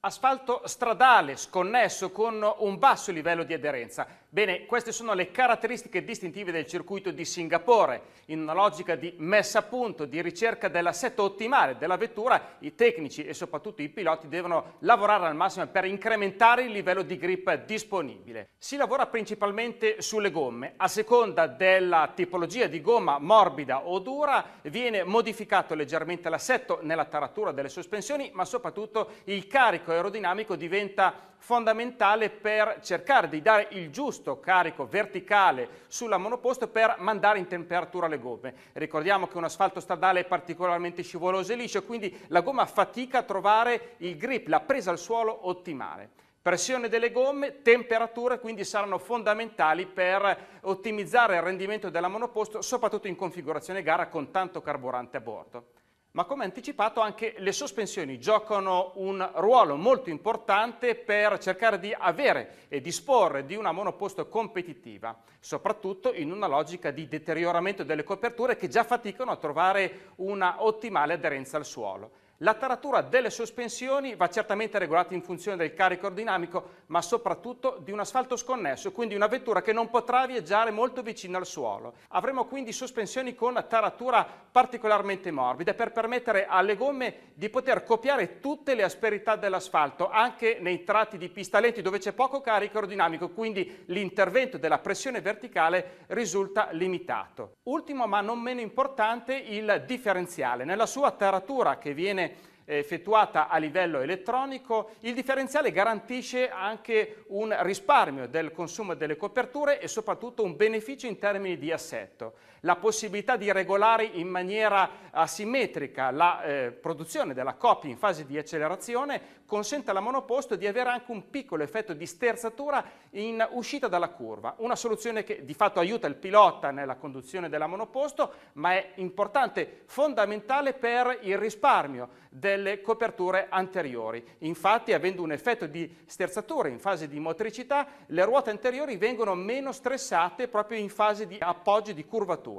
Asfalto stradale sconnesso con un basso livello di aderenza. Bene, queste sono le caratteristiche distintive del circuito di Singapore. In una logica di messa a punto, di ricerca dell'assetto ottimale della vettura, i tecnici e soprattutto i piloti devono lavorare al massimo per incrementare il livello di grip disponibile. Si lavora principalmente sulle gomme. A seconda della tipologia di gomma morbida o dura, viene modificato leggermente l'assetto nella taratura delle sospensioni, ma soprattutto il carico aerodinamico diventa fondamentale per cercare di dare il giusto carico verticale sulla monoposto per mandare in temperatura le gomme. Ricordiamo che un asfalto stradale è particolarmente scivoloso e liscio, quindi la gomma fatica a trovare il grip, la presa al suolo ottimale. Pressione delle gomme, temperature quindi saranno fondamentali per ottimizzare il rendimento della monoposto, soprattutto in configurazione gara con tanto carburante a bordo. Ma come anticipato anche le sospensioni giocano un ruolo molto importante per cercare di avere e disporre di una monoposto competitiva, soprattutto in una logica di deterioramento delle coperture che già faticano a trovare una ottimale aderenza al suolo. La taratura delle sospensioni va certamente regolata in funzione del carico aerodinamico, ma soprattutto di un asfalto sconnesso, quindi una vettura che non potrà viaggiare molto vicino al suolo. Avremo quindi sospensioni con taratura particolarmente morbide per permettere alle gomme di poter copiare tutte le asperità dell'asfalto, anche nei tratti di pista lenti dove c'è poco carico aerodinamico, quindi l'intervento della pressione verticale risulta limitato. Ultimo ma non meno importante, il differenziale. Nella sua taratura che viene effettuata a livello elettronico, il differenziale garantisce anche un risparmio del consumo delle coperture e soprattutto un beneficio in termini di assetto. La possibilità di regolare in maniera asimmetrica la produzione della coppia in fase di accelerazione consente alla monoposto di avere anche un piccolo effetto di sterzatura in uscita dalla curva, una soluzione che di fatto aiuta il pilota nella conduzione della monoposto, ma è importante, fondamentale per il risparmio delle coperture anteriori. Infatti, avendo un effetto di sterzatura in fase di motricità, le ruote anteriori vengono meno stressate proprio in fase di appoggio e di curvatura.